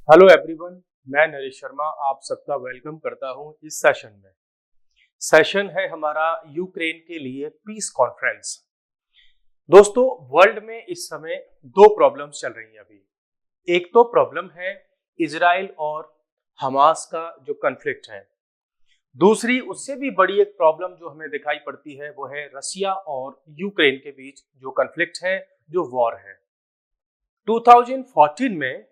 Hello everyone, मैं नरेश शर्मा आप सबका वेलकम करता हूं इस सेशन में। सेशन है हमारा यूक्रेन के लिए पीस कॉन्फ्रेंस। दोस्तों, वर्ल्ड में इस समय दो प्रॉब्लम्स चल रही हैं अभी। एक तो प्रॉब्लम है इजराइल और हमास का जो कॉन्फ्लिक्ट है। दूसरी उससे भी बड़ी एक प्रॉब्लम जो हमें दिखाई पड़ती है वो है रसिया और यूक्रेन के बीच जो कॉन्फ्लिक्ट है, जो वॉर है। 2014 में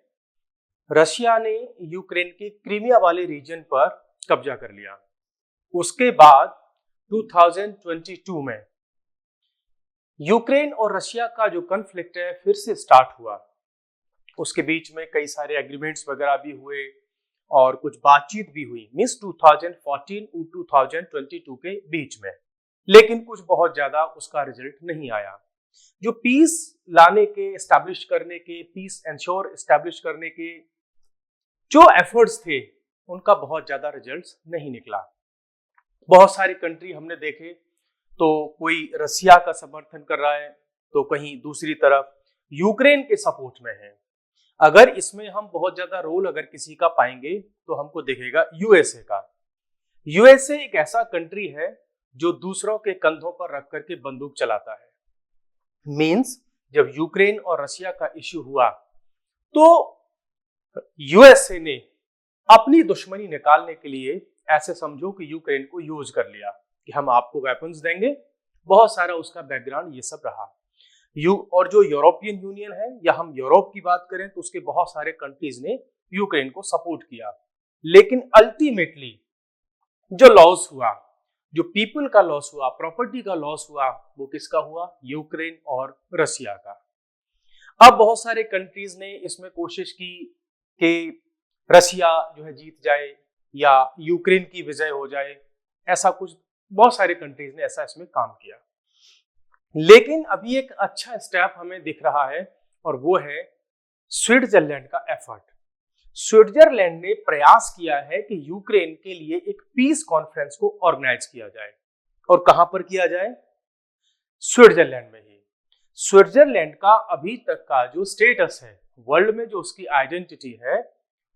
रशिया ने यूक्रेन के क्रीमिया वाले रीजन पर कब्जा कर लिया। उसके बाद 2022 में यूक्रेन और रशिया का जो कॉन्फ्लिक्ट है फिर से स्टार्ट हुआ। उसके बीच में कई सारे एग्रीमेंट्स वगैरह भी हुए और कुछ बातचीत भी हुई, मींस 2014 और 2022 के बीच में। लेकिन कुछ बहुत ज्यादा उसका रिजल्ट नहीं आया। जो पीस लाने के, एस्टैब्लिश करने के, पीस एंश्योर एस्टैब्लिश करने के जो एफर्ट्स थे उनका बहुत ज्यादा रिजल्ट्स नहीं निकला। बहुत सारी कंट्री हमने देखे तो कोई रसिया का समर्थन कर रहा है तो कहीं दूसरी तरफ यूक्रेन के सपोर्ट में है। अगर इसमें हम बहुत ज्यादा रोल अगर किसी का पाएंगे तो हमको दिखेगा यूएसए का। यूएसए एक ऐसा कंट्री है जो दूसरों के कंधों पर रख करके बंदूक चलाता है। मींस जब यूक्रेन और रशिया का इश्यू हुआ तो यूएसए ने अपनी दुश्मनी निकालने के लिए ऐसे समझो कि यूक्रेन को यूज कर लिया कि हम आपको वेपन्स देंगे। बहुत सारा उसका बैकग्राउंड ये सब रहा। और जो यूरोपियन यूनियन है या हम यूरोप की बात करें तो उसके बहुत सारे कंट्रीज ने यूक्रेन को सपोर्ट किया। लेकिन अल्टीमेटली जो लॉस हुआ, जो पीपल का लॉस हुआ, प्रॉपर्टी का लॉस हुआ, वो किसका हुआ? यूक्रेन और रशिया का। अब बहुत सारे कंट्रीज ने इसमें कोशिश की कि रशिया जो है जीत जाए या यूक्रेन की विजय हो जाए, ऐसा कुछ बहुत सारे कंट्रीज ने ऐसा इसमें काम किया। लेकिन अभी एक अच्छा स्टेप हमें दिख रहा है और वो है स्विट्जरलैंड का एफर्ट। स्विट्जरलैंड ने प्रयास किया है कि यूक्रेन के लिए एक पीस कॉन्फ्रेंस को ऑर्गेनाइज किया जाए। और कहां पर किया जाए? स्विट्जरलैंड में ही। स्विट्जरलैंड का अभी तक का जो स्टेटस है वर्ल्ड में, जो उसकी आइडेंटिटी है,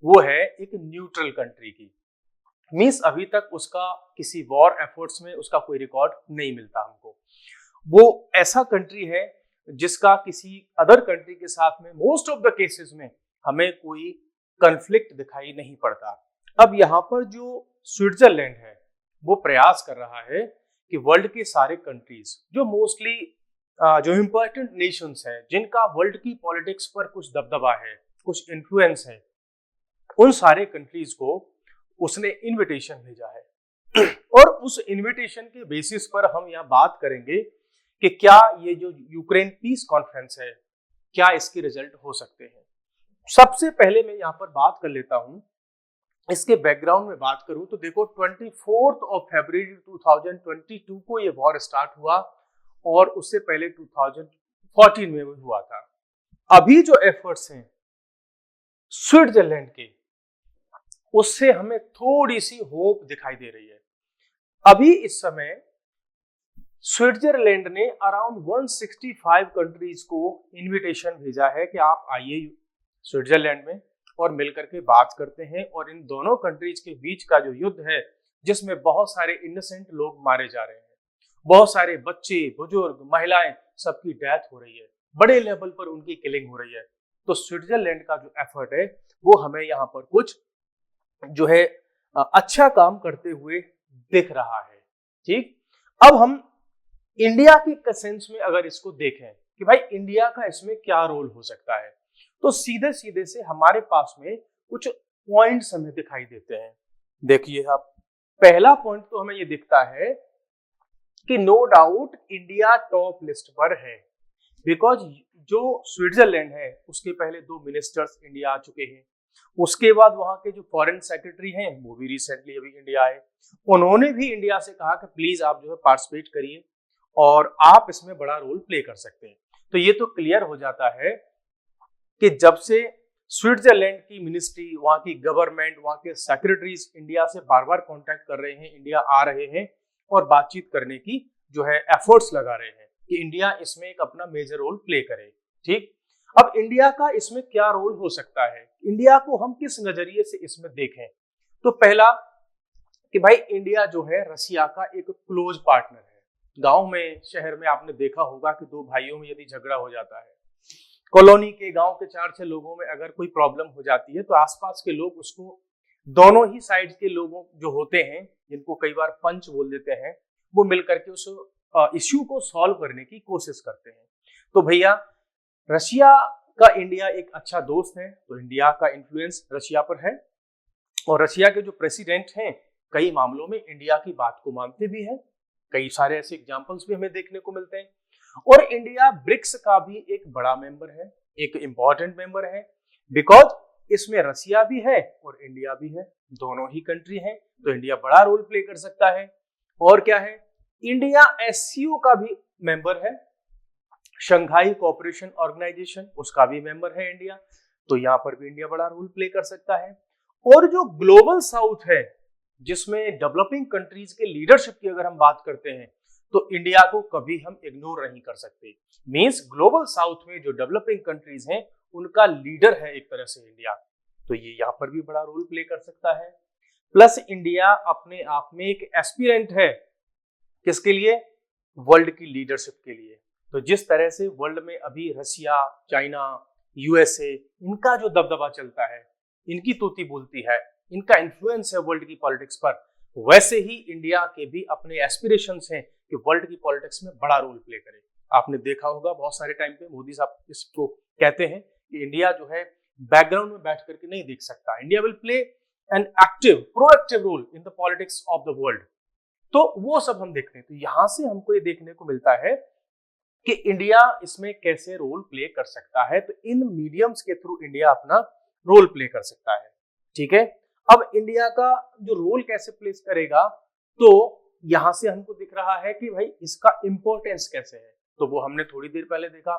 वो है एक न्यूट्रल कंट्री की। मींस अभी तक उसका किसी वॉर एफर्ट्स में उसका कोई रिकॉर्ड नहीं मिलता हमको। वो ऐसा कंट्री है जिसका किसी अदर कंट्री के साथ में मोस्ट ऑफ द केसेस में हमें कोई कॉन्फ्लिक्ट दिखाई नहीं पड़ता। अब यहाँ पर जो स्विट्जरलैंड है वो प्रयास कर रहा है कि वर्ल्ड के सारे कंट्रीज जो मोस्टली जो इम्पोर्टेंट नेशंस हैं, जिनका वर्ल्ड की पॉलिटिक्स पर कुछ दबदबा है, कुछ इन्फ्लुएंस है, उन सारे कंट्रीज को उसने इनविटेशन भेजा है। और उस इनविटेशन के बेसिस पर हम यहाँ बात करेंगे कि क्या ये जो यूक्रेन पीस कॉन्फ्रेंस है, क्या इसके रिजल्ट हो सकते हैं। सबसे पहले मैं यहाँ पर बात कर लेता हूँ, इसके बैकग्राउंड में बात करूं तो देखो 24 फरवरी 2022 को ये वॉर स्टार्ट हुआ और उससे पहले 2014 में हुआ था। अभी जो एफर्ट्स हैं स्विट्जरलैंड के, उससे हमें थोड़ी सी होप दिखाई दे रही है। अभी इस समय स्विट्जरलैंड ने अराउंड 165 कंट्रीज को इनविटेशन भेजा है कि आप आइए स्विट्जरलैंड में और मिलकर के बात करते हैं। और इन दोनों कंट्रीज के बीच का जो युद्ध है, जिसमें बहुत सारे इनोसेंट लोग मारे जा रहे हैं, बहुत सारे बच्चे, बुजुर्ग, महिलाएं, सबकी डेथ हो रही है, बड़े लेवल पर उनकी किलिंग हो रही है। तो स्विट्जरलैंड का जो एफर्ट है वो हमें यहाँ पर कुछ जो है अच्छा काम करते हुए दिख रहा है। ठीक, अब हम इंडिया के सेंस में अगर इसको देखें कि भाई इंडिया का इसमें क्या रोल हो सकता है, तो सीधे सीधे से हमारे पास में कुछ पॉइंट्स हमें दिखाई देते हैं। देखिए आप, पहला पॉइंट तो हमें ये दिखता है कि no doubt India top list पर है, बिकॉज जो स्विट्जरलैंड है उसके पहले 2 मिनिस्टर्स इंडिया आ चुके हैं। उसके बाद वहां के जो फॉरेन सेक्रेटरी हैं वो भी रिसेंटली अभी इंडिया आए। उन्होंने भी इंडिया से कहा कि प्लीज आप जो है पार्टिसिपेट करिए और आप इसमें बड़ा रोल प्ले कर सकते हैं। तो ये तो क्लियर हो जाता है कि जब से स्विट्जरलैंड की मिनिस्ट्री, वहां की गवर्नमेंट, वहां के सेक्रेटरीज इंडिया से बार बार कांटेक्ट कर रहे हैं, इंडिया आ रहे हैं और बातचीत करने की जो है एफर्ट्स लगा रहे हैं कि इंडिया इसमें एक अपना मेजर रोल प्ले करे। ठीक, अब इंडिया का इसमें क्या रोल हो सकता है, इंडिया को हम किस नजरिए से इसमें देखें? तो पहला कि भाई इंडिया जो है रसिया का एक क्लोज पार्टनर है। गांव में शहर में आपने देखा होगा कि दो भाइयों में यदि झगड़ा हो जाता है, कॉलोनी के गांव के 4-6 लोगों में अगर कोई प्रॉब्लम हो जाती है तो आसपास के लोग उसको, दोनों ही साइड के लोगों जो होते हैं, जिनको कई बार पंच बोल देते हैं, वो मिलकर के उस इश्यू को सॉल्व करने की कोशिश करते हैं। तो भैया रशिया का इंडिया एक अच्छा दोस्त है, तो इंडिया का इन्फ्लुएंस रशिया पर है और रशिया के जो प्रेसिडेंट हैं कई मामलों में इंडिया की बात को मानते भी हैं। कई सारे ऐसे एग्जांपल्स भी हमें देखने को मिलते हैं। और इंडिया ब्रिक्स का भी एक बड़ा मेंबर है, एक इंपॉर्टेंट मेंबर है, बिकॉज इसमें रसिया भी है और इंडिया भी है, दोनों ही कंट्री हैं, तो इंडिया बड़ा रोल प्ले कर सकता है। और क्या है, इंडिया एससीओ का भी मेंबर है, शंघाई कोऑपरेशन ऑर्गेनाइजेशन, उसका भी मेंबर है इंडिया, तो यहां पर भी इंडिया बड़ा रोल प्ले कर सकता है। और जो ग्लोबल साउथ है, जिसमें डेवलपिंग कंट्रीज के लीडरशिप की अगर हम बात करते हैं, तो इंडिया को कभी हम इग्नोर नहीं कर सकते। मींस ग्लोबल साउथ में जो डेवलपिंग कंट्रीज हैं उनका लीडर है एक तरह से इंडिया, तो ये यहाँ पर भी बड़ा रोल प्ले कर सकता है। प्लस इंडिया अपने आप में एक एस्पिरेंट है, किसके लिए? वर्ल्ड की लीडरशिप के लिए। तो जिस तरह से वर्ल्ड में अभी रशिया, चाइना, यूएसए, इनका जो दबदबा चलता है, इनकी तूती बोलती है, इनका इन्फ्लुएंस है वर्ल्ड की पॉलिटिक्स पर, वैसे ही इंडिया के भी अपने एस्पिरेशंस हैं कि वर्ल्ड की पॉलिटिक्स में बड़ा रोल प्ले करे। आपने देखा होगा बहुत सारे टाइम पे मोदी साहब इसको कहते हैं कि इंडिया जो है बैकग्राउंड में बैठ करके नहीं देख सकता, India will play an active proactive role in the politics of the world. तो वो सब हम देखते हैं, तो यहां से हमको ये देखने को मिलता है कि इंडिया इसमें कैसे रोल प्ले कर सकता है। तो इन मीडियम्स के थ्रू इंडिया अपना रोल प्ले कर सकता है। ठीक है, अब इंडिया का जो रोल कैसे प्ले करेगा, तो यहां से हमको दिख रहा है कि भाई इसका इंपॉर्टेंस कैसे है। तो वो हमने थोड़ी देर पहले देखा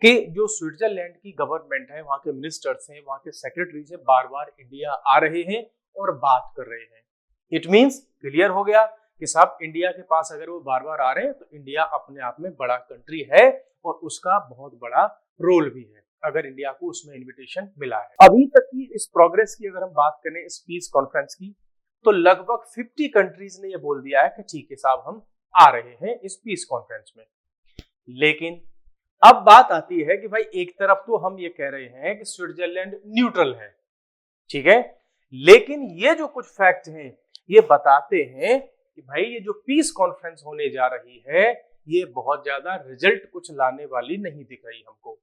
कि जो स्विट्जरलैंड की गवर्नमेंट है, वहां के मिनिस्टर्स हैं, वहां के सेक्रेटरीज हैं, बार बार इंडिया आ रहे हैं और बात कर रहे हैं। इट मींस क्लियर हो गया कि साहब इंडिया के पास अगर वो बार बार आ रहे हैं तो इंडिया अपने आप में बड़ा कंट्री है और उसका बहुत बड़ा रोल भी है, अगर इंडिया को उसमें इनविटेशन मिला है। अभी तक की इस प्रोग्रेस की अगर हम बात करें इस पीस कॉन्फ्रेंस की, तो लगभग 50 कंट्रीज ने ये बोल दिया है कि ठीक है साहब हम आ रहे हैं इस पीस कॉन्फ्रेंस में। लेकिन अब बात आती है कि भाई एक तरफ तो हम ये कह रहे हैं कि स्विट्जरलैंड न्यूट्रल है, ठीक है, लेकिन ये जो कुछ फैक्ट हैं ये बताते हैं कि भाई ये जो पीस कॉन्फ्रेंस होने जा रही है ये बहुत ज्यादा रिजल्ट कुछ लाने वाली नहीं दिख रही हमको।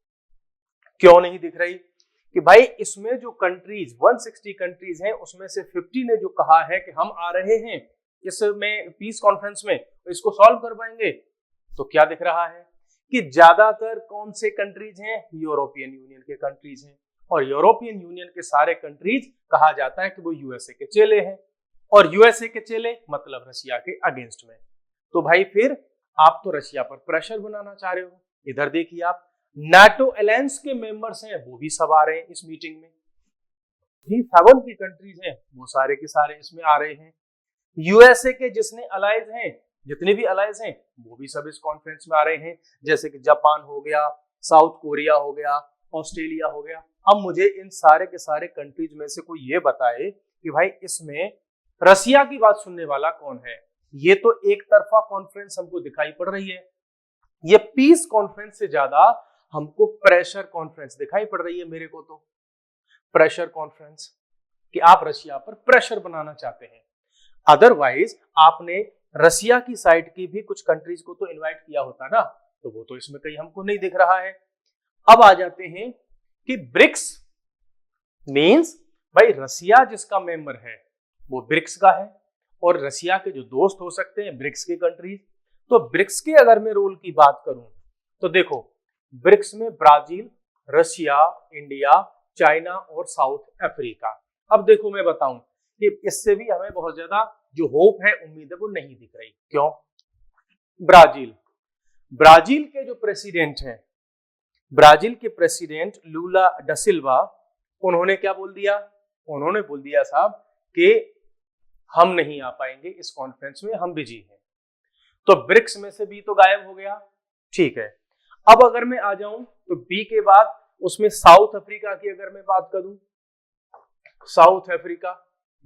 क्यों नहीं दिख रही? कि भाई इसमें जो कंट्रीज 160 कंट्रीज हैं उसमें से 50 ने जो कहा है कि हम आ रहे हैं इसमें पीस कॉन्फ्रेंस में, तो इसको सॉल्व कर पाएंगे, तो क्या दिख रहा है कि ज्यादातर कौन से कंट्रीज हैं? यूरोपियन यूनियन के कंट्रीज हैं, और यूरोपियन यूनियन के सारे कंट्रीज कहा जाता है कि वो यूएसए के चेले हैं, और यूएसए के चेले मतलब रशिया के अगेंस्ट में। तो भाई फिर आप तो रशिया पर प्रेशर बनाना चाह रहे हो। इधर देखिए आप, नाटो अलायंस के मेंबर्स हैं वो भी सब आ रहे हैं इस मीटिंग में, G7 की कंट्रीज हैं वो सारे के सारे इसमें आ रहे हैं, यूएसए के जितने अलाइज हैं, जितने भी अलाइज हैं वो भी सब इस कॉन्फ्रेंस में आ रहे हैं, जैसे कि जापान हो गया, साउथ कोरिया हो गया, ऑस्ट्रेलिया हो गया। अब मुझे इन सारे के सारे कंट्रीज में से कोई ये बताए कि भाई इसमें रसिया की बात सुनने वाला कौन है? ये तो एक तरफा कॉन्फ्रेंस हमको दिखाई पड़ रही है, ये पीस कॉन्फ्रेंस से ज्यादा हमको प्रेशर कॉन्फ्रेंस दिखाई पड़ रही है। मेरे को तो प्रेशर कॉन्फ्रेंस कि आप रशिया पर प्रेशर बनाना चाहते हैं। अदरवाइज आपने रसिया की साइड की भी कुछ कंट्रीज को तो इनवाइट किया होता ना, तो वो तो इसमें कहीं हमको नहीं दिख रहा है। अब आ जाते हैं कि ब्रिक्स मींस भाई रसिया जिसका मेंबर है वो ब्रिक्स का है, और रसिया के जो दोस्त हो सकते हैं ब्रिक्स के कंट्रीज। तो ब्रिक्स के अगर मैं रोल की बात करूं तो देखो ब्रिक्स में ब्राजील, रशिया, इंडिया, चाइना और साउथ अफ्रीका। अब देखो मैं बताऊं कि इससे भी हमें बहुत ज्यादा जो होप है, उम्मीद है, वो नहीं दिख रही। क्यों? ब्राजील के जो प्रेसिडेंट हैं, ब्राजील के प्रेसिडेंट लूला डा सिल्वा, उन्होंने क्या बोल दिया? उन्होंने बोल दिया साहब कि हम नहीं आ पाएंगे इस कॉन्फ्रेंस में, हम बिजी हैं। तो ब्रिक्स में से बी तो गायब हो गया, ठीक है। अब अगर मैं आ जाऊं तो बी के बाद उसमें साउथ अफ्रीका की अगर मैं बात करूं, साउथ अफ्रीका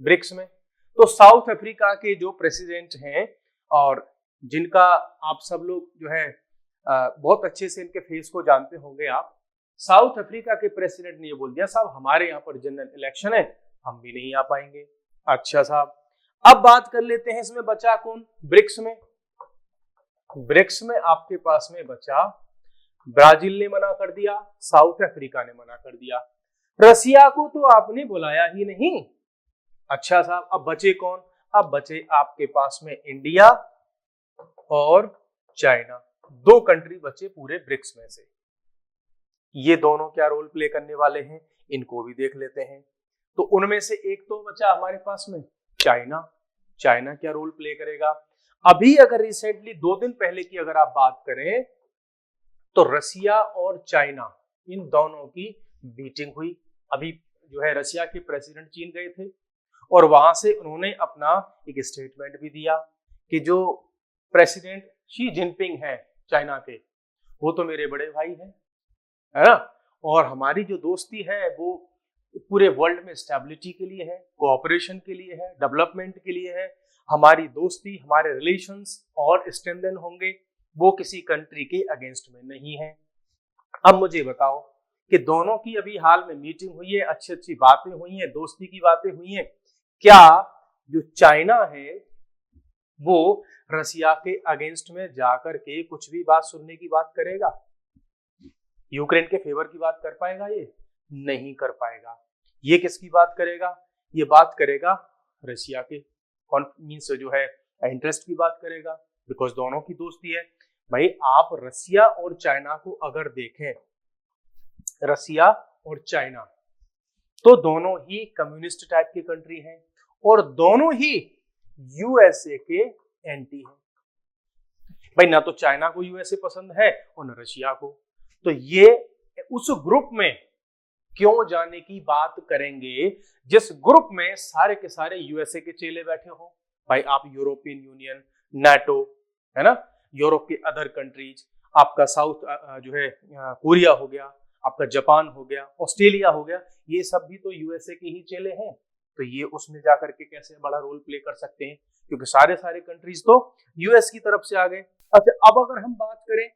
ब्रिक्स में, तो साउथ अफ्रीका के जो प्रेसिडेंट हैं और जिनका आप सब लोग जो है बहुत अच्छे से इनके फेस को जानते होंगे आप, साउथ अफ्रीका के प्रेसिडेंट ने ये बोल दिया साहब हमारे यहाँ पर जनरल इलेक्शन है, हम भी नहीं आ पाएंगे। अच्छा साहब, अब बात कर लेते हैं इसमें बचा कौन ब्रिक्स में। ब्रिक्स में आपके पास में बचा, ब्राजील ने मना कर दिया, साउथ अफ्रीका ने मना कर दिया, रसिया को तो आपने बुलाया ही नहीं। अच्छा साहब, अब बचे कौन? अब बचे आपके पास में इंडिया और चाइना, दो कंट्री बचे पूरे ब्रिक्स में से। ये दोनों क्या रोल प्ले करने वाले हैं, इनको भी देख लेते हैं। तो उनमें से एक तो बचा हमारे पास में चाइना। चाइना क्या रोल प्ले करेगा? अभी अगर रिसेंटली 2 दिन पहले की अगर आप बात करें तो रसिया और चाइना इन दोनों की मीटिंग हुई। अभी जो है रसिया के प्रेसिडेंट चीन गए थे और वहां से उन्होंने अपना एक स्टेटमेंट भी दिया कि जो प्रेसिडेंट शी जिनपिंग है चाइना के, वो तो मेरे बड़े भाई हैं, है ना, और हमारी जो दोस्ती है वो पूरे वर्ल्ड में स्टेबिलिटी के लिए है, कोऑपरेशन के लिए है, डेवलपमेंट के लिए है। हमारी दोस्ती, हमारे रिलेशंस और स्ट्रेंथन होंगे, वो किसी कंट्री के अगेंस्ट में नहीं है। अब मुझे बताओ कि दोनों की अभी हाल में मीटिंग हुई है, अच्छी अच्छी बातें हुई हैं, दोस्ती की बातें हुई हैं, क्या जो चाइना है वो रसिया के अगेंस्ट में जाकर के कुछ भी बात सुनने की बात करेगा? यूक्रेन के फेवर की बात कर पाएगा? ये नहीं कर पाएगा। ये किसकी बात करेगा? ये बात करेगा रसिया के मींस जो है इंटरेस्ट की बात करेगा, बिकॉज दोनों की दोस्ती है। भाई आप रसिया और चाइना को अगर देखें, रसिया और चाइना तो दोनों ही कम्युनिस्ट टाइप की कंट्री हैं और दोनों ही यूएसए के एंटी हैं। भाई ना तो चाइना को यूएसए पसंद है और न रशिया को, तो ये उस ग्रुप में क्यों जाने की बात करेंगे जिस ग्रुप में सारे के सारे यूएसए के चेले बैठे हो। भाई आप यूरोपियन यूनियन, नाटो, है ना, यूरोप के अदर कंट्रीज, आपका साउथ जो है कोरिया हो गया, आपका जापान हो गया, ऑस्ट्रेलिया हो गया, ये सब भी तो यूएसए के ही चेले हैं। तो ये उसमें जाकर के कैसे बड़ा रोल प्ले कर सकते हैं, क्योंकि सारे कंट्रीज तो यूएस की तरफ से आ गए। अच्छा, अब अगर हम बात करें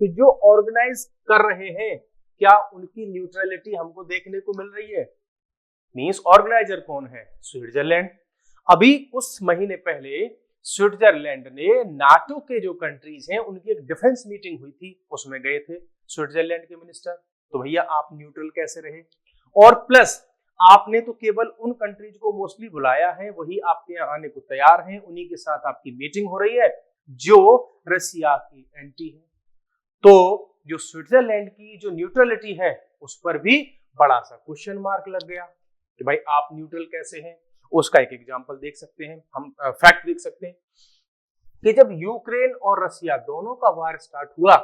कि जो ऑर्गेनाइज कर रहे हैं, क्या उनकी न्यूट्रलिटी हमको देखने को मिल रही है? मींस ऑर्गेनाइजर कौन है? स्विट्जरलैंड। अभी कुछ महीने पहले स्विट्जरलैंड ने नाटो के जो कंट्रीज हैं उनकी एक डिफेंस मीटिंग हुई थी, उसमें गए थे स्विट्जरलैंड के मिनिस्टर। तो भैया आप न्यूट्रल कैसे रहे? और प्लस आपने तो केवल उन कंट्रीज को मोस्टली बुलाया है, वही आपके यहाँ आने को तैयार हैं, उन्हीं के साथ आपकी मीटिंग हो रही है जो रसिया की एंटी है। तो जो स्विट्जरलैंड की जो न्यूट्रलिटी है उस पर भी बड़ा सा क्वेश्चन मार्क लग गया कि भाई आप न्यूट्रल कैसे हैं। उसका एक एग्जांपल देख सकते हैं हम, फैक्ट देख सकते हैं कि जब यूक्रेन और रसिया दोनों का वार स्टार्ट हुआ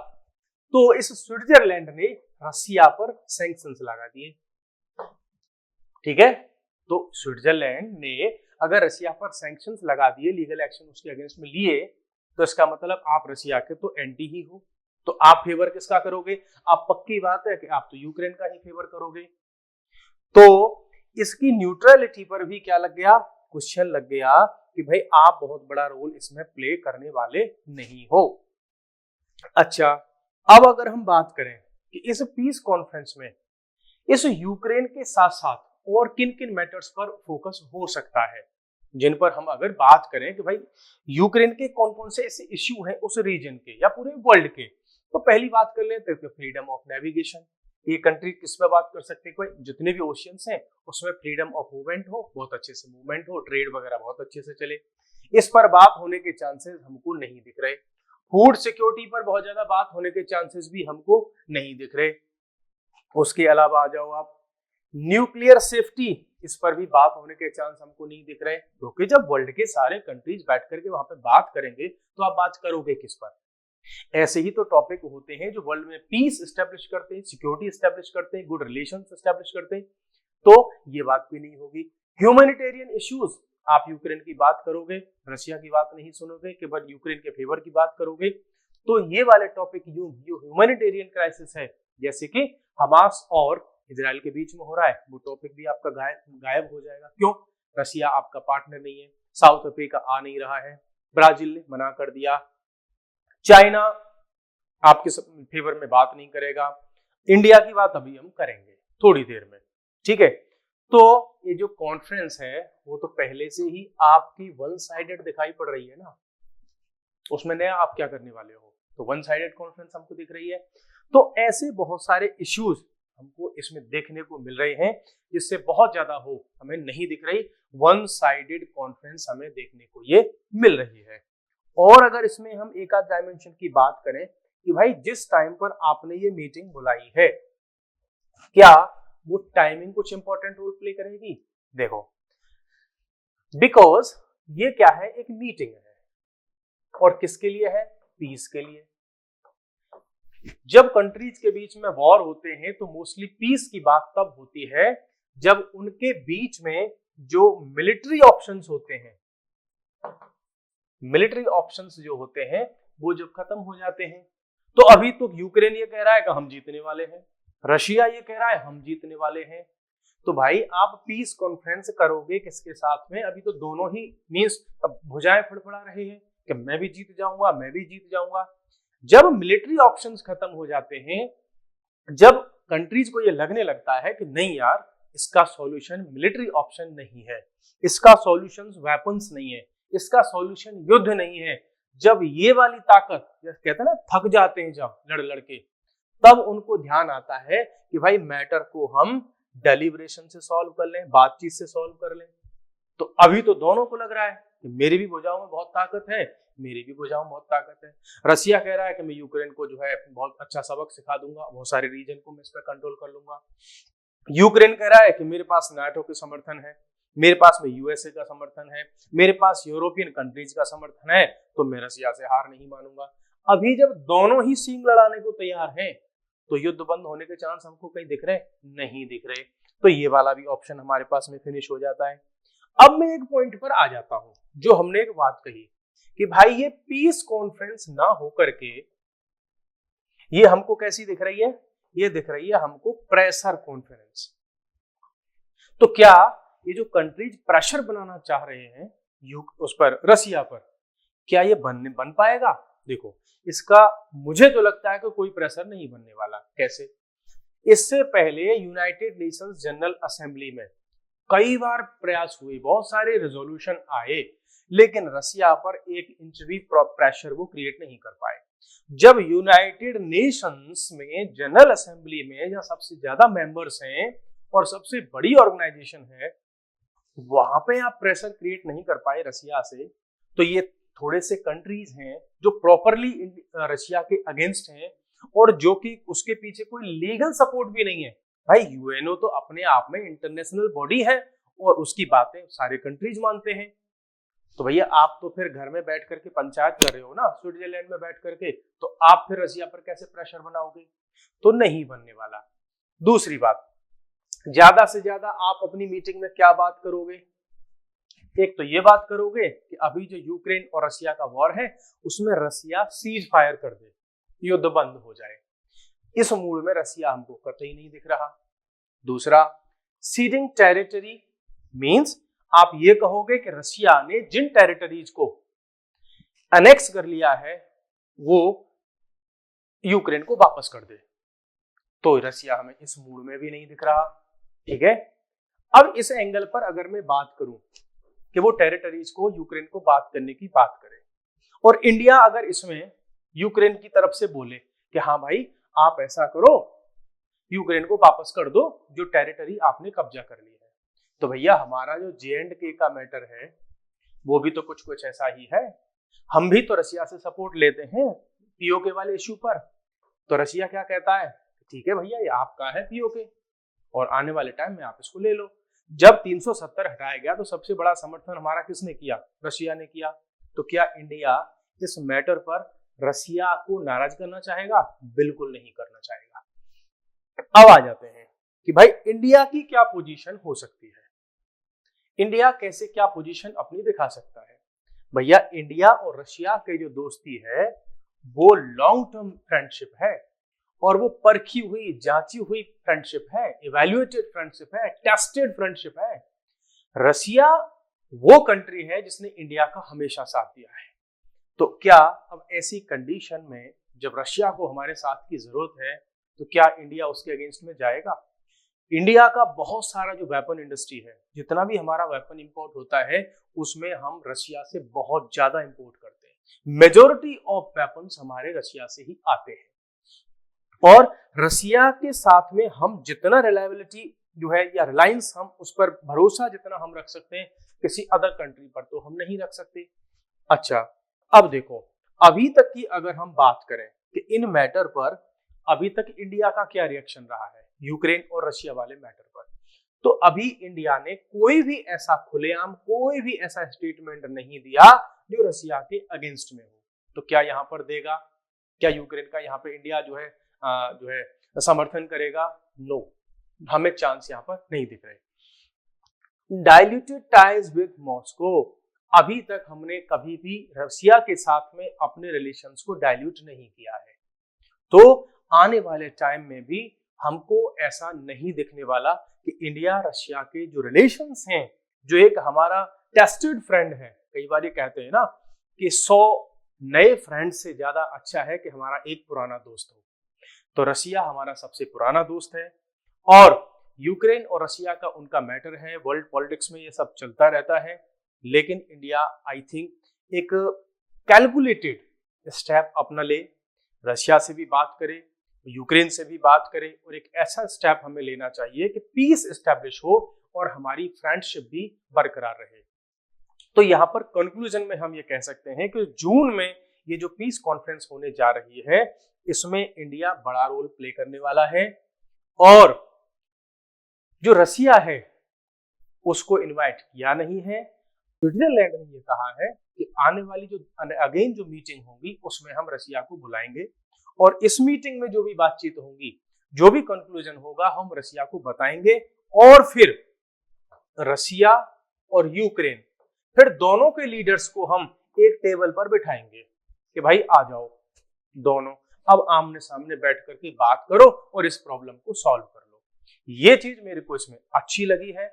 तो इस स्विट्जरलैंड ने रसिया पर सैंक्शंस लगा दिए। ठीक है, तो स्विट्जरलैंड ने अगर रसिया पर सैंक्शंस लगा दिए, लीगल एक्शन उसके अगेंस्ट में लिए, तो इसका मतलब आप रसिया के तो एंटी ही हो। तो आप फेवर किसका करोगे? आप पक्की बात है कि आप तो यूक्रेन का ही फेवर करोगे। तो इसकी न्यूट्रलिटी पर भी क्या लग गया? क्वेश्चन लग गया कि भाई आप बहुत बड़ा रोल इसमें प्ले करने वाले नहीं हो। अच्छा, अब अगर हम बात करें कि इस पीस कॉन्फ्रेंस में इस यूक्रेन के साथ साथ और किन किन मैटर्स पर फोकस हो सकता है, जिन पर हम अगर बात करें कि भाई यूक्रेन के कौन कौन से ऐसे इश्यू हैं उस रीजन के या पूरे वर्ल्ड के, तो पहली बात कर लेते हैं फ्रीडम ऑफ नेविगेशन। ये कंट्री किस पे बात कर सकते हैं? कोई जितने भी ओशियंस हैं उसमें फ्रीडम ऑफ मूवमेंट हो, बहुत अच्छे से मूवमेंट हो, ट्रेड वगैरह बहुत अच्छे से चले, इस पर बात होने के चांसेस हमको नहीं दिख रहे। फूड सिक्योरिटी पर बहुत ज्यादा बात होने के चांसेस भी हमको नहीं दिख रहे। उसके अलावा आ जाओ आप न्यूक्लियर सेफ्टी, इस पर भी बात होने के चांस हमको नहीं दिख रहे, क्योंकि जब वर्ल्ड के सारे कंट्रीज बैठ करके वहां पे बात करेंगे तो आप बात करोगे किस पर? ऐसे ही तो टॉपिक होते हैं जो वर्ल्ड में पीस एस्टेब्लिश करते हैं, सिक्योरिटी एस्टेब्लिश करते हैं, गुड रिलेशंस एस्टेब्लिश करते हैं, तो ये बात भी नहीं होगी। ह्यूमैनिटेरियन इश्यूज, आप यूक्रेन की बात करोगे, रशिया की बात नहीं सुनोगे, केवल यूक्रेन के फेवर की बात करोगे, तो ये वाले टॉपिक जो ह्यूमैनिटेरियन क्राइसिस है, जैसे कि हमास और इजराइल के बीच में हो रहा है, वो टॉपिक भी आपका गायब हो जाएगा। क्यों? रसिया आपका पार्टनर नहीं है, साउथ अफ्रीका आ नहीं रहा है, ब्राजील ने मना कर दिया, चाइना आपके फेवर में बात नहीं करेगा, इंडिया की बात अभी हम करेंगे थोड़ी देर में, ठीक है। तो ये जो कॉन्फ्रेंस है वो तो पहले से ही आपकी वन साइडेड दिखाई पड़ रही है ना, उसमें नया आप क्या करने वाले हो, तो वन साइडेड कॉन्फ्रेंस हमको दिख रही है। तो ऐसे बहुत सारे इश्यूज हमको इसमें देखने को मिल रहे हैं, जिससे बहुत ज्यादा हो हमें नहीं दिख रही, वन साइडेड कॉन्फ्रेंस हमें देखने को ये मिल रही है। और अगर इसमें हम एक आध डायमेंशन की बात करें कि भाई जिस टाइम पर आपने ये मीटिंग बुलाई है, क्या वो टाइमिंग कुछ इंपॉर्टेंट रोल प्ले करेगी? देखो, बिकॉज ये क्या है, एक मीटिंग है, और किसके लिए है? पीस के लिए। जब कंट्रीज के बीच में वॉर होते हैं तो मोस्टली पीस की बात तब होती है जब उनके बीच में जो मिलिट्री ऑप्शंस होते हैं, मिलिट्री ऑप्शंस जो होते हैं वो जब खत्म हो जाते हैं। तो अभी तो यूक्रेन ये कह रहा है कि हम जीतने वाले हैं, रशिया ये कह रहा है हम जीतने वाले हैं। तो भाई आप पीस कॉन्फ्रेंस करोगे किसके साथ में? अभी तो दोनों ही मींस भुजाएं फड़फड़ा रहे हैं कि मैं भी जीत जाऊंगा, मैं भी जीत जाऊंगा। जब मिलिट्री ऑप्शंस खत्म हो जाते हैं, जब कंट्रीज को ये लगने लगता है कि नहीं यार, इसका सॉल्यूशन मिलिट्री ऑप्शन नहीं है, इसका सॉल्यूशन वेपन्स नहीं है, इसका सॉल्यूशन युद्ध नहीं है, जब ये वाली ताकत कहते हैं ना थक जाते हैं जब लड़ लड़के, तब उनको ध्यान आता है कि भाई मैटर को हम डेलिब्रेशन से सॉल्व कर लें, बातचीत से सॉल्व कर लें। तो अभी तो दोनों को लग रहा है कि मेरी भी भुजाओं में बहुत ताकत है, मेरी भी भुजाओं में बहुत ताकत है। रसिया कह रहा है कि मैं यूक्रेन को जो है बहुत अच्छा सबक सिखा दूंगा, बहुत सारे रीजन को मैं इस पर कंट्रोल कर लूंगा। यूक्रेन कह रहा है कि मेरे पास नाटो के समर्थन है, मेरे पास में यूएसए का समर्थन है, मेरे पास यूरोपियन कंट्रीज का समर्थन है, तो मैं रसिया से हार नहीं मानूंगा। अभी जब दोनों ही सींग लड़ाने को तैयार हैं, तो युद्ध बंद होने के चांस हमको कहीं दिख रहे? नहीं दिख रहे। तो ये वाला भी ऑप्शन हमारे पास में फिनिश हो जाता है। अब मैं एक पॉइंट पर आ जाता हूं, जो हमने एक बात कही कि भाई ये पीस कॉन्फ्रेंस ना होकर के ये हमको कैसी दिख रही है? ये दिख रही है हमको प्रेशर कॉन्फ्रेंस। तो क्या ये जो कंट्रीज प्रेशर बनाना चाह रहे हैं उस पर, रसिया पर, क्या ये बन पाएगा? देखो, इसका मुझे तो लगता है कि कोई प्रेशर नहीं बनने वाला। कैसे? इससे पहले यूनाइटेड नेशंस जनरल असेंबली में कई बार प्रयास हुए, बहुत सारे रेजोल्यूशन आए, लेकिन रसिया पर 1 इंच भी प्रेशर वो क्रिएट नहीं कर पाए। जब यूनाइटेड नेशंस में जनरल असेंबली में जहां सबसे ज्यादा मेंबर्स हैं और सबसे बड़ी ऑर्गेनाइजेशन है, वहां पे आप प्रेशर क्रिएट नहीं कर पाए रसिया से, तो ये थोड़े से कंट्रीज हैं जो प्रॉपरली रशिया के अगेंस्ट हैं और जो कि उसके पीछे कोई लीगल सपोर्ट भी नहीं है। भाई यूएनओ तो अपने आप में इंटरनेशनल बॉडी है और उसकी बातें सारे कंट्रीज मानते हैं। तो भैया आप तो फिर घर में बैठ करके पंचायत कर रहे हो ना, स्विट्जरलैंड में बैठ करके, तो आप फिर रसिया पर कैसे प्रेशर बनाओगे? तो नहीं बनने वाला। दूसरी बात, ज्यादा से ज्यादा आप अपनी मीटिंग में क्या बात करोगे? एक तो ये बात करोगे कि अभी जो यूक्रेन और रसिया का वॉर है उसमें रसिया सीज फायर कर दे, युद्ध बंद हो जाए। इस मूड में रसिया हमको कतई नहीं दिख रहा। दूसरा, सीडिंग टेरिटरी मींस आप ये कहोगे कि रसिया ने जिन टेरिटरीज को अनेक्स कर लिया है वो यूक्रेन को वापस कर दे, तो रसिया हमें इस मूड में भी नहीं दिख रहा। ठीक है, अब इस एंगल पर अगर मैं बात करूं कि वो टेरिटरीज को यूक्रेन को बात करने की बात करे और इंडिया अगर इसमें यूक्रेन की तरफ से बोले कि हाँ भाई आप ऐसा करो, यूक्रेन को वापस कर दो जो टेरिटरी आपने कब्जा कर ली है, तो भैया हमारा जो J&K का मैटर है वो भी तो कुछ ऐसा ही है। हम भी तो रसिया से सपोर्ट लेते हैं पीओके वाले इश्यू पर। तो रसिया क्या कहता है? ठीक है भैया ये आपका है पीओके और आने वाले टाइम में आप इसको ले लो। जब 370 हटाया गया तो सबसे बड़ा समर्थन हमारा किसने किया? रसिया ने किया। तो क्या इंडिया इस मैटर पर रसिया को नाराज करना चाहेगा? बिल्कुल नहीं करना चाहेगा। अब आ जाते हैं कि भाई इंडिया की क्या पोजीशन हो सकती है, इंडिया कैसे क्या पोजीशन अपनी दिखा सकता है। भैया इंडिया और रशिया की जो दोस्ती है वो लॉन्ग टर्म फ्रेंडशिप है और वो परखी हुई, जांची हुई फ्रेंडशिप है, इवैल्यूएटेड फ्रेंडशिप है, टेस्टेड फ्रेंडशिप है। रसिया वो कंट्री है जिसने इंडिया का हमेशा साथ दिया है। तो क्या अब ऐसी कंडीशन में जब रशिया को हमारे साथ की जरूरत है तो क्या इंडिया उसके अगेंस्ट में जाएगा? इंडिया का बहुत सारा जो वेपन इंडस्ट्री है, जितना भी हमारा वेपन इंपोर्ट होता है उसमें हम रशिया से बहुत ज्यादा इंपोर्ट करते हैं। मेजॉरिटी ऑफ वेपन्स हमारे रशिया से ही आते हैं और रशिया के साथ में हम जितना रिलायबिलिटी जो है या रिलायंस, हम उस पर भरोसा जितना हम रख सकते हैं किसी अदर कंट्री पर तो हम नहीं रख सकते। अच्छा, अब देखो, अभी तक की अगर हम बात करें कि इन मैटर पर अभी तक इंडिया का क्या रिएक्शन रहा है यूक्रेन और रशिया वाले मैटर पर, तो अभी इंडिया ने कोई भी ऐसा खुलेआम कोई भी ऐसा स्टेटमेंट नहीं दिया जो रशिया के अगेंस्ट में हो। तो क्या यहाँ पर देगा? क्या यूक्रेन का यहाँ पे इंडिया जो है समर्थन करेगा? नो, हमें चांस यहाँ पर नहीं दिख रहे। डाइल्यूटेड टाइज विद मॉस्को, अभी तक हमने कभी भी रशिया के साथ में अपने रिलेशंस को डाइल्यूट नहीं किया है, तो आने वाले टाइम में भी हमको ऐसा नहीं दिखने वाला कि इंडिया रशिया के जो रिलेशंस हैं, जो एक हमारा टेस्टेड फ्रेंड है, कई बार ये कहते हैं ना कि 100 नए फ्रेंड से ज्यादा अच्छा है कि हमारा एक पुराना दोस्त हो, तो रशिया हमारा सबसे पुराना दोस्त है। और यूक्रेन और रशिया का उनका मैटर है, वर्ल्ड पॉलिटिक्स में ये सब चलता रहता है, लेकिन इंडिया आई थिंक एक कैलकुलेटेड स्टेप अपना ले, रशिया से भी बात करे, यूक्रेन से भी बात करे और एक ऐसा स्टेप हमें लेना चाहिए कि पीस एस्टैब्लिश हो और हमारी फ्रेंडशिप भी बरकरार रहे। तो यहाँ पर कंक्लूजन में हम ये कह सकते हैं कि जून में ये जो पीस कॉन्फ्रेंस होने जा रही है इसमें इंडिया बड़ा रोल प्ले करने वाला है और जो रशिया है उसको इनवाइट किया नहीं है। स्विट्जरलैंड ने ये कहा है कि आने वाली जो अगेन जो मीटिंग होगी उसमें हम रशिया को बुलाएंगे और इस मीटिंग में जो भी बातचीत होगी, जो भी कंक्लूजन होगा, हम रशिया को बताएंगे और फिर रशिया और यूक्रेन, फिर दोनों के लीडर्स को हम एक टेबल पर बिठाएंगे कि भाई आ जाओ, दोनों अब आमने सामने बैठ करके बात करो और इस प्रॉब्लम को सॉल्व कर लो। ये चीज मेरे को इसमें अच्छी लगी है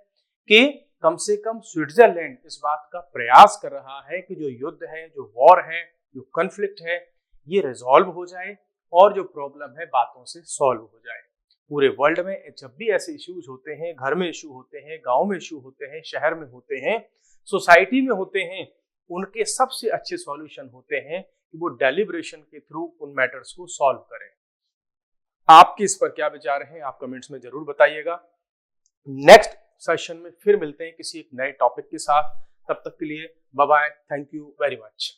कि कम से कम स्विट्जरलैंड इस बात का प्रयास कर रहा है कि जो युद्ध है, जो वॉर है, जो कॉन्फ्लिक्ट है, ये रिजॉल्व हो जाए और जो प्रॉब्लम है बातों से सॉल्व हो जाए। पूरे वर्ल्ड में जब भी ऐसे इश्यूज होते हैं, घर में इशू होते हैं, गांव में इशू होते हैं, शहर में होते हैं, सोसाइटी में होते हैं, उनके सबसे अच्छे सॉल्यूशन होते हैं कि वो डेलिब्रेशन के थ्रू उन मैटर्स को सॉल्व करें। आपके इस पर क्या विचार है आप कमेंट्स में जरूर बताइएगा। नेक्स्ट सेशन में फिर मिलते हैं किसी एक नए टॉपिक के साथ। तब तक के लिए bye bye, thank you very much.